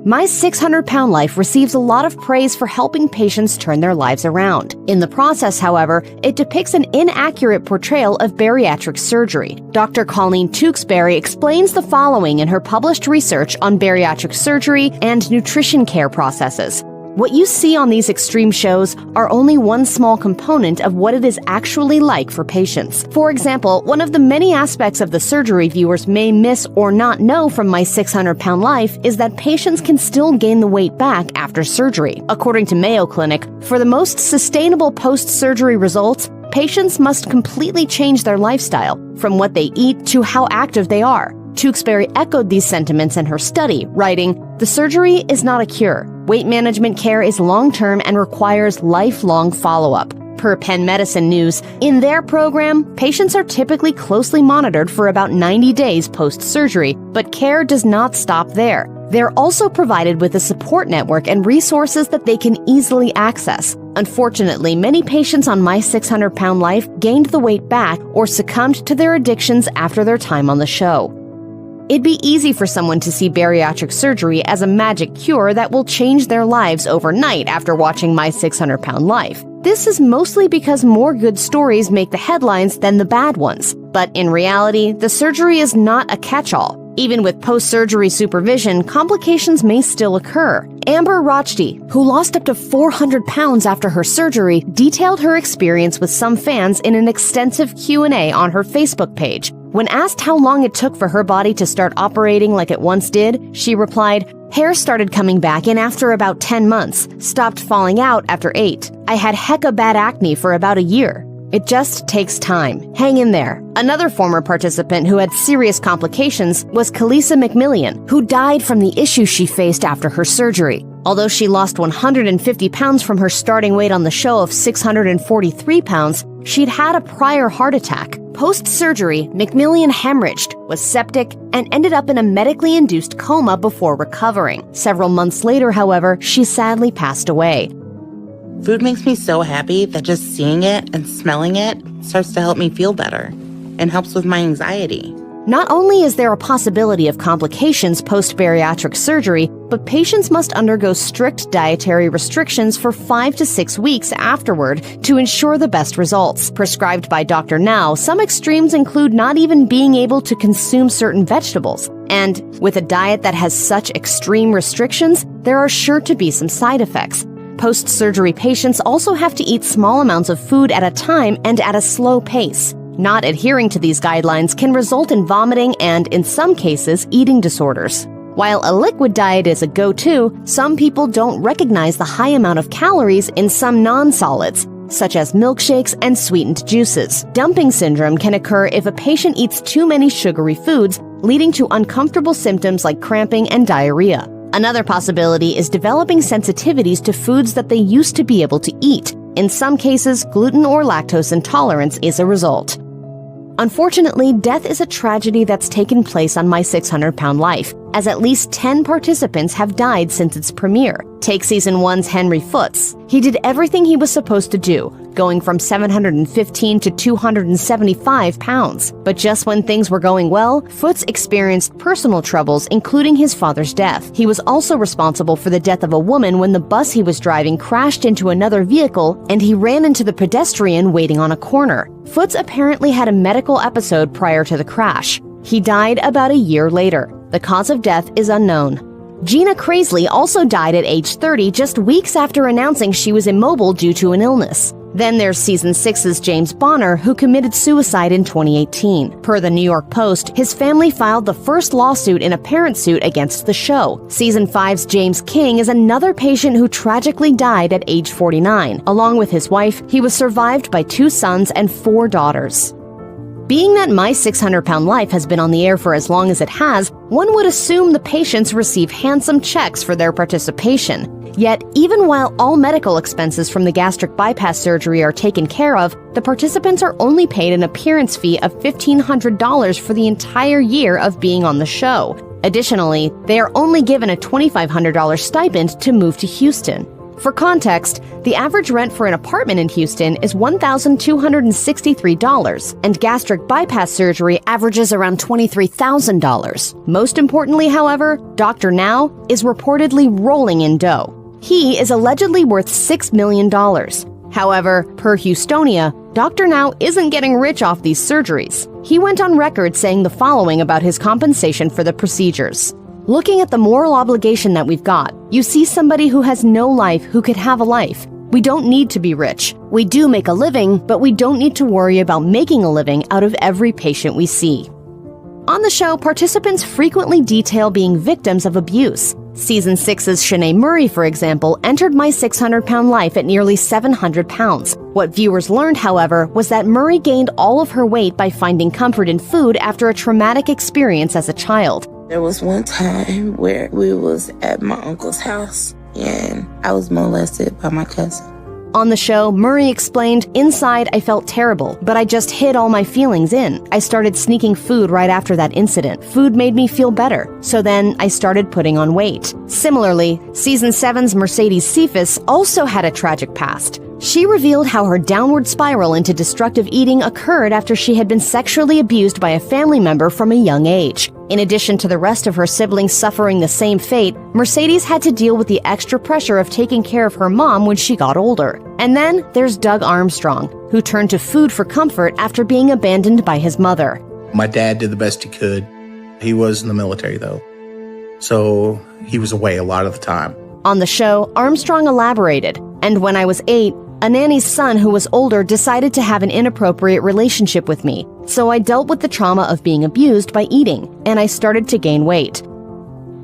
My 600-Pound Life receives a lot of praise for helping patients turn their lives around. In the process, however, it depicts an inaccurate portrayal of bariatric surgery. Dr. Colleen Tewksbury explains the following in her published research on bariatric surgery and nutrition care processes. What you see on these extreme shows are only one small component of what it is actually like for patients. For example, one of the many aspects of the surgery viewers may miss or not know from My 600-Pound Life is that patients can still gain the weight back after surgery. According to Mayo Clinic, for the most sustainable post-surgery results, patients must completely change their lifestyle, from what they eat to how active they are. Tewksbury echoed these sentiments in her study, writing, "The surgery is not a cure. Weight management care is long-term and requires lifelong follow-up." Per Penn Medicine News, in their program, patients are typically closely monitored for about 90 days post-surgery, but care does not stop there. They're also provided with a support network and resources that they can easily access. Unfortunately, many patients on My 600-Pound Life gained the weight back or succumbed to their addictions after their time on the show. It'd be easy for someone to see bariatric surgery as a magic cure that will change their lives overnight after watching My 600-Pound Life. This is mostly because more good stories make the headlines than the bad ones. But in reality, the surgery is not a catch-all. Even with post-surgery supervision, complications may still occur. Amber Rochdy, who lost up to 400 pounds after her surgery, detailed her experience with some fans in an extensive Q&A on her Facebook page. When asked how long it took for her body to start operating like it once did, she replied, "Hair started coming back in after about 10 months, stopped falling out after 8. I had hecka bad acne for about a year. It just takes time. Hang in there." Another former participant who had serious complications was Kalisa McMillian, who died from the issues she faced after her surgery. Although she lost 150 pounds from her starting weight on the show of 643 pounds, she'd had a prior heart attack. Post-surgery, McMillian hemorrhaged, was septic, and ended up in a medically induced coma before recovering. Several months later, however, she sadly passed away. Food makes me so happy that just seeing it and smelling it starts to help me feel better and helps with my anxiety. Not only is there a possibility of complications post-bariatric surgery, but patients must undergo strict dietary restrictions for 5 to 6 weeks afterward to ensure the best results. Prescribed by Dr. Now, some extremes include not even being able to consume certain vegetables. And with a diet that has such extreme restrictions, there are sure to be some side effects. Post-surgery patients also have to eat small amounts of food at a time and at a slow pace. Not adhering to these guidelines can result in vomiting and, in some cases, eating disorders. While a liquid diet is a go-to, some people don't recognize the high amount of calories in some non-solids, such as milkshakes and sweetened juices. Dumping syndrome can occur if a patient eats too many sugary foods, leading to uncomfortable symptoms like cramping and diarrhea. Another possibility is developing sensitivities to foods that they used to be able to eat. In some cases, gluten or lactose intolerance is a result. Unfortunately, death is a tragedy that's taken place on My 600-Pound Life, as at least 10 participants have died since its premiere. Take Season 1's Henry Foots. He did everything he was supposed to do, going from 715 to 275 pounds. But just when things were going well, Foots experienced personal troubles, including his father's death. He was also responsible for the death of a woman when the bus he was driving crashed into another vehicle and he ran into the pedestrian waiting on a corner. Foots apparently had a medical episode prior to the crash. He died about a year later. The cause of death is unknown. Gina Crazley also died at age 30, just weeks after announcing she was immobile due to an illness. Then there's Season 6's James Bonner, who committed suicide in 2018. Per the New York Post, his family filed the first lawsuit in a parent suit against the show. Season 5's James King is another patient who tragically died at age 49. Along with his wife, he was survived by 2 sons and 4 daughters. Being that My 600-Pound Life has been on the air for as long as it has, one would assume the patients receive handsome checks for their participation. Yet, even while all medical expenses from the gastric bypass surgery are taken care of, the participants are only paid an appearance fee of $1,500 for the entire year of being on the show. Additionally, they are only given a $2,500 stipend to move to Houston. For context, the average rent for an apartment in Houston is $1,263, and gastric bypass surgery averages around $23,000. Most importantly, however, Dr. Now is reportedly rolling in dough. He is allegedly worth $6 million. However, per Houstonia, Dr. Now isn't getting rich off these surgeries. He went on record saying the following about his compensation for the procedures. Looking at the moral obligation that we've got, you see somebody who has no life who could have a life. We don't need to be rich. We do make a living, but we don't need to worry about making a living out of every patient we see. On the show, participants frequently detail being victims of abuse. Season 6's Shanae Murray, for example, entered My 600-Pound Life at nearly 700 pounds. What viewers learned, however, was that Murray gained all of her weight by finding comfort in food after a traumatic experience as a child. There was one time where we was at my uncle's house and I was molested by my cousin. On the show, Murray explained, "Inside, I felt terrible, but I just hid all my feelings in. I started sneaking food right after that incident. Food made me feel better, so then I started putting on weight." Similarly, Season 7's Mercedes Cephas also had a tragic past. She revealed how her downward spiral into destructive eating occurred after she had been sexually abused by a family member from a young age. In addition to the rest of her siblings suffering the same fate, Mercedes had to deal with the extra pressure of taking care of her mom when she got older. And then there's Doug Armstrong, who turned to food for comfort after being abandoned by his mother. My dad did the best he could. He was in the military, though, so he was away a lot of the time. On the show, Armstrong elaborated, "And when I was 8, a nanny's son who was older decided to have an inappropriate relationship with me. So I dealt with the trauma of being abused by eating, and I started to gain weight."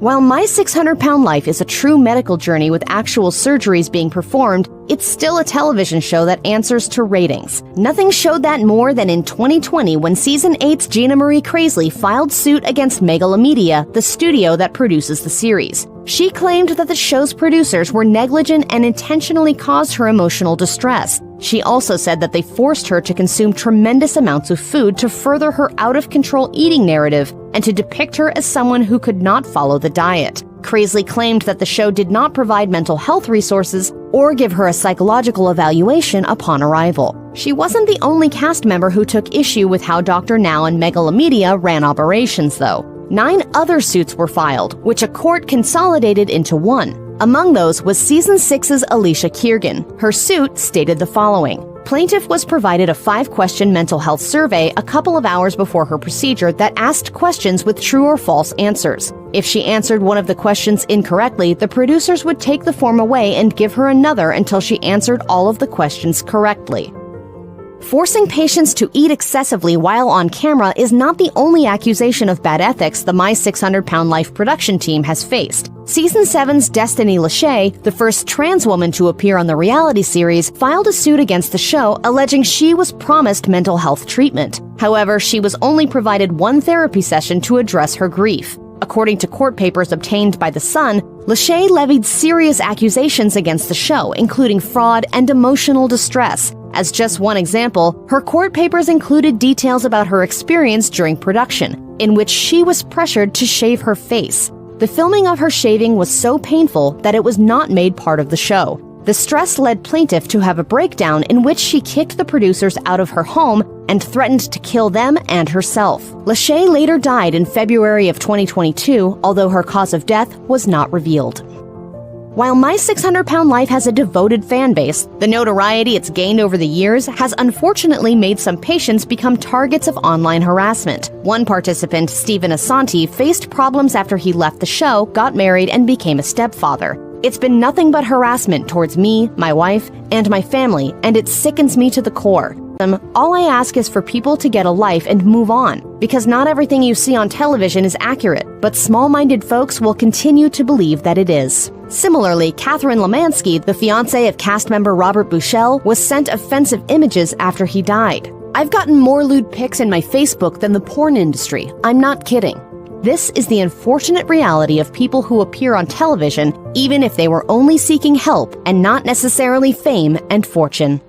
While My 600-Pound Life is a true medical journey with actual surgeries being performed, it's still a television show that answers to ratings. Nothing showed that more than in 2020 when Season 8's Gina Marie Crazley filed suit against Megalomedia, the studio that produces the series. She claimed that the show's producers were negligent and intentionally caused her emotional distress. She also said that they forced her to consume tremendous amounts of food to further her out-of-control eating narrative and to depict her as someone who could not follow the diet. Crazley claimed that the show did not provide mental health resources or give her a psychological evaluation upon arrival. She wasn't the only cast member who took issue with how Dr. Now and Megalomedia ran operations, though. 9 other suits were filed, which a court consolidated into one. Among those was Season 6's Alicia Kiergan. Her suit stated the following. Plaintiff was provided a 5-question mental health survey a couple of hours before her procedure that asked questions with true or false answers. If she answered one of the questions incorrectly, the producers would take the form away and give her another until she answered all of the questions correctly. Forcing patients to eat excessively while on camera is not the only accusation of bad ethics the My 600-Pound Life production team has faced. Season 7's Destiny Lachey, the first trans woman to appear on the reality series, filed a suit against the show alleging she was promised mental health treatment. However, she was only provided one therapy session to address her grief. According to court papers obtained by The Sun, Lachey levied serious accusations against the show, including fraud and emotional distress. As just one example, her court papers included details about her experience during production, in which she was pressured to shave her face. The filming of her shaving was so painful that it was not made part of the show. The stress led plaintiff to have a breakdown in which she kicked the producers out of her home and threatened to kill them and herself. Lachey later died in February of 2022, although her cause of death was not revealed. While My 600-Pound Life has a devoted fan base, the notoriety it's gained over the years has unfortunately made some patients become targets of online harassment. One participant, Stephen Asante, faced problems after he left the show, got married, and became a stepfather. It's been nothing but harassment towards me, my wife, and my family, and it sickens me to the core. All I ask is for people to get a life and move on, because not everything you see on television is accurate, but small-minded folks will continue to believe that it is. Similarly, Catherine Lemansky, the fiancée of cast member Robert Bushell, was sent offensive images after he died. I've gotten more lewd pics in my Facebook than the porn industry. I'm not kidding. This is the unfortunate reality of people who appear on television, even if they were only seeking help and not necessarily fame and fortune.